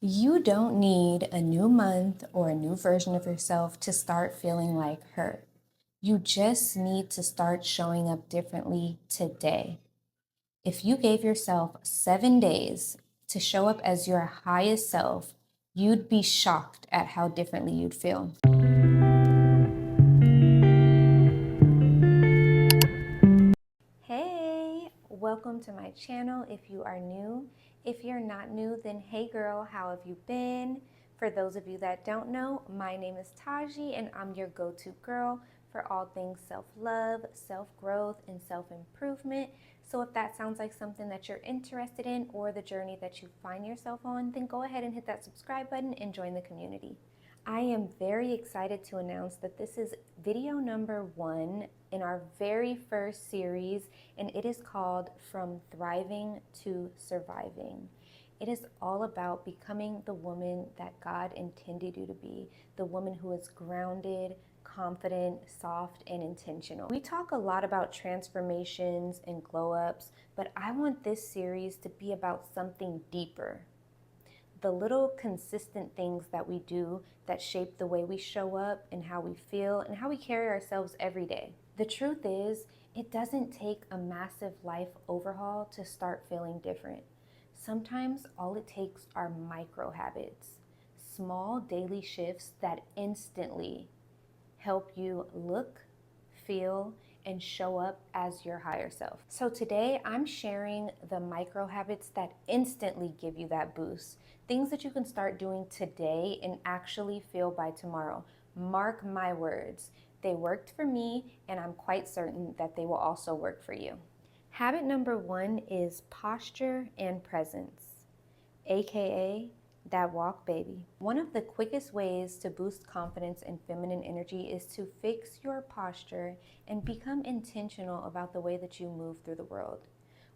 You don't need a new month or a new version of yourself to start feeling like her. You just need to start showing up differently today. If you gave yourself 7 days to show up as your highest self, you'd be shocked at how differently you'd feel. Hey, welcome to my channel if you are new. If you're not new, then hey girl, how have you been? For those of you that don't know, my name is Taji and I'm your go-to girl for all things self-love, self-growth, and self-improvement. So if that sounds like something that you're interested in or the journey that you find yourself on, then go ahead and hit that subscribe button and join the community. I am very excited to announce that this is video number 1 in our very first series, and it is called From Thriving to Surviving. It is all about becoming the woman that God intended you to be, the woman who is grounded, confident, soft, and intentional. We talk a lot about transformations and glow ups, but I want this series to be about something deeper. The little consistent things that we do that shape the way we show up and how we feel and how we carry ourselves every day. The truth is, it doesn't take a massive life overhaul to start feeling different. Sometimes all it takes are micro habits, small daily shifts that instantly help you look, feel, and show up as your higher self. So today I'm sharing the micro habits that instantly give you that boost. Things that you can start doing today and actually feel by tomorrow. Mark my words. They worked for me, and I'm quite certain that they will also work for you. Habit number 1 is posture and presence, aka that walk baby. One of the quickest ways to boost confidence and feminine energy is to fix your posture and become intentional about the way that you move through the world.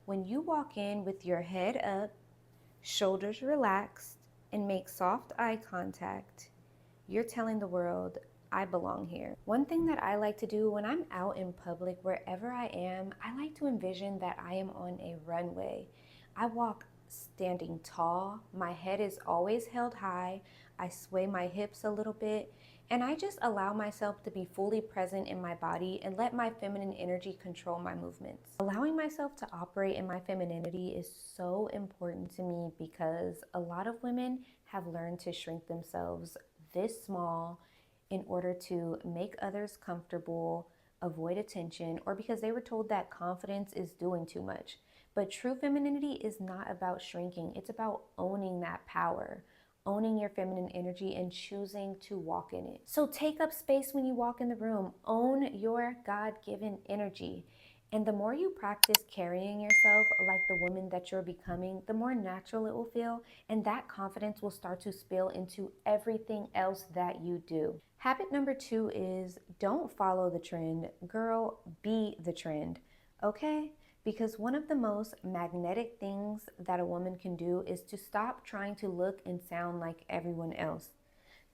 When you walk in with your head up, shoulders relaxed, and make soft eye contact, you're telling the world, I belong here. One thing that I like to do when I'm out in public, wherever I am, I like to envision that I am on a runway. I walk standing tall, my head is always held high, I sway my hips a little bit, and I just allow myself to be fully present in my body and let my feminine energy control my movements. Allowing myself to operate in my femininity is so important to me because a lot of women have learned to shrink themselves this small in order to make others comfortable, avoid attention, or because they were told that confidence is doing too much. But true femininity is not about shrinking. It's about owning that power, owning your feminine energy and choosing to walk in it. So take up space when you walk in the room. Own your God-given energy. And the more you practice carrying yourself like the woman that you're becoming, the more natural it will feel, and that confidence will start to spill into everything else that you do. Habit number 2 is don't follow the trend. Girl, be the trend, okay? Because one of the most magnetic things that a woman can do is to stop trying to look and sound like everyone else.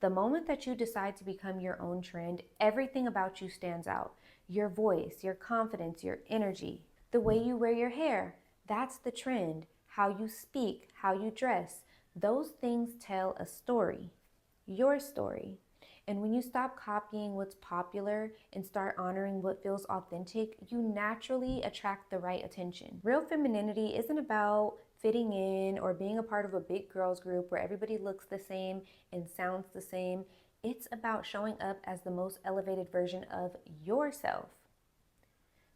The moment that you decide to become your own trend, everything about you stands out. Your voice, your confidence, your energy, the way you wear your hair, that's the trend. How you speak, how you dress, those things tell a story, your story. And when you stop copying what's popular and start honoring what feels authentic, you naturally attract the right attention. Real femininity isn't about fitting in or being a part of a big girls group where everybody looks the same and sounds the same. It's about showing up as the most elevated version of yourself.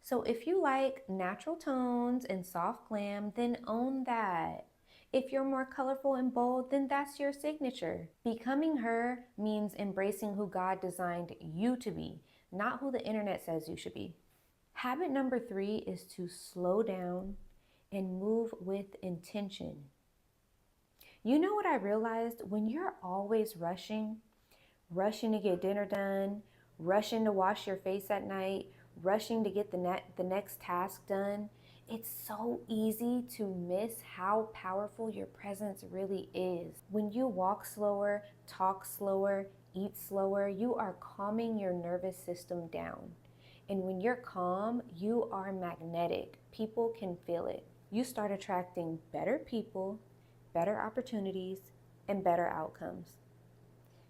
So if you like natural tones and soft glam, then own that. If you're more colorful and bold, then that's your signature. Becoming her means embracing who God designed you to be, not who the internet says you should be. Habit number 3 is to slow down and move with intention. You know what I realized? When you're always rushing to get dinner done, rushing to wash your face at night, rushing to get the next task done, it's so easy to miss how powerful your presence really is. When you walk slower, talk slower, eat slower, you are calming your nervous system down. And when you're calm, you are magnetic. People can feel it. You start attracting better people, better opportunities, and better outcomes.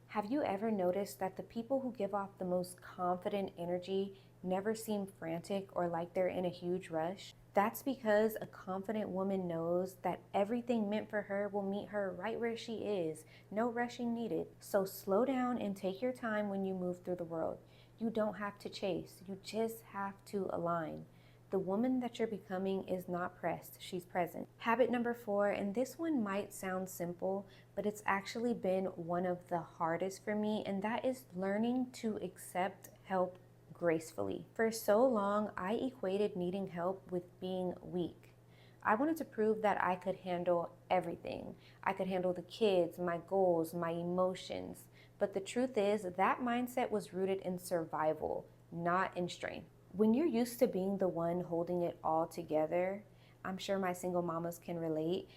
Have you ever noticed that the people who give off the most confident energy never seem frantic or like they're in a huge rush? That's because a confident woman knows that everything meant for her will meet her right where she is. No rushing needed. So slow down and take your time when you move through the world. You don't have to chase, you just have to align. The woman that you're becoming is not pressed, she's present. Habit number 4, and this one might sound simple, but it's actually been one of the hardest for me, and that is learning to accept help gracefully. For so long, I equated needing help with being weak. I wanted to prove that I could handle everything. I could handle the kids, my goals, my emotions. But the truth is, that mindset was rooted in survival, not in strength. When you're used to being the one holding it all together, I'm sure my single mamas can relate,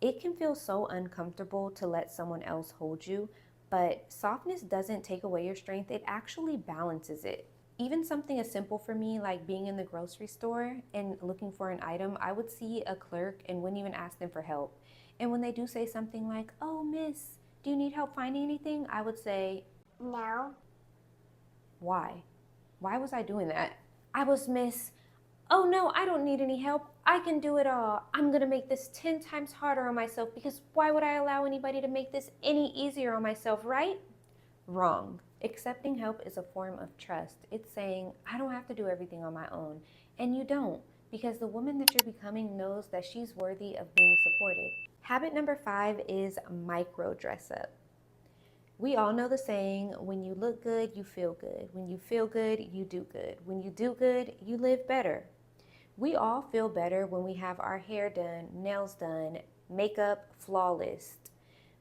it can feel so uncomfortable to let someone else hold you, but softness doesn't take away your strength, it actually balances it. Even something as simple for me, like being in the grocery store and looking for an item, I would see a clerk and wouldn't even ask them for help. And when they do say something like, "Oh, miss, do you need help finding anything?" I would say, "No." Why? Why was I doing that? I was Miss, "Oh no, I don't need any help. I can do it all. I'm gonna make this 10 times harder on myself because why would I allow anybody to make this any easier on myself, right?" Wrong. Accepting help is a form of trust. It's saying, I don't have to do everything on my own. And you don't, because the woman that you're becoming knows that she's worthy of being supported. Habit number 5 is micro dress up. We all know the saying, when you look good, you feel good. When you feel good, you do good. When you do good, you live better. We all feel better when we have our hair done, nails done, makeup flawless.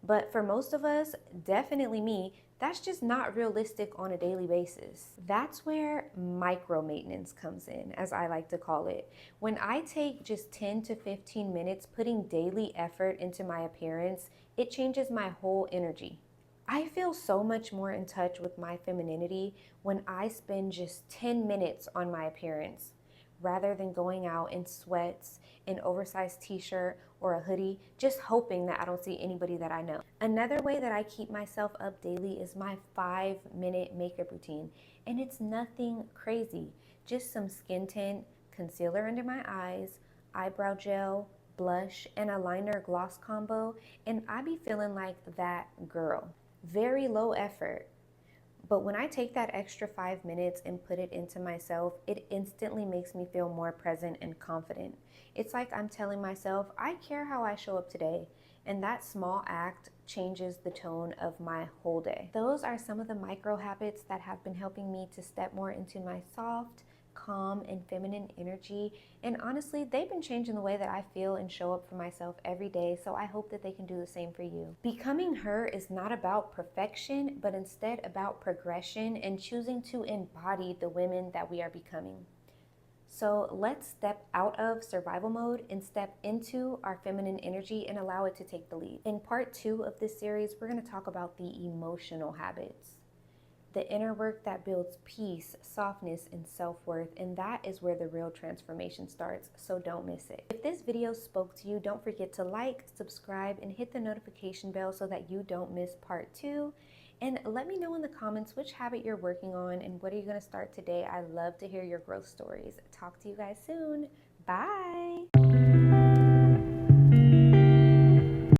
But for most of us, definitely me, that's just not realistic on a daily basis. That's where micro maintenance comes in, as I like to call it. When I take just 10 to 15 minutes putting daily effort into my appearance, it changes my whole energy. I feel so much more in touch with my femininity when I spend just 10 minutes on my appearance rather than going out in sweats, an oversized t-shirt, or a hoodie, just hoping that I don't see anybody that I know. Another way that I keep myself up daily is my 5-minute makeup routine. And it's nothing crazy, just some skin tint, concealer under my eyes, eyebrow gel, blush, and a liner gloss combo, and I be feeling like that girl. Very low effort. But when I take that extra 5 minutes and put it into myself, it instantly makes me feel more present and confident. It's like I'm telling myself, I care how I show up today. And that small act changes the tone of my whole day. Those are some of the micro habits that have been helping me to step more into my soft, calm, and feminine energy. And honestly, they've been changing the way that I feel and show up for myself every day. So I hope that they can do the same for you. Becoming her is not about perfection, but instead about progression and choosing to embody the women that we are becoming. So let's step out of survival mode and step into our feminine energy and allow it to take the lead. In part 2 of this series, we're going to talk about the emotional habits. The inner work that builds peace, softness, and self-worth, and that is where the real transformation starts, so don't miss it. If this video spoke to you, don't forget to like, subscribe, and hit the notification bell so that you don't miss part 2. And let me know in the comments which habit you're working on and what are you going to start today. I love to hear your growth stories. Talk to you guys soon. Bye.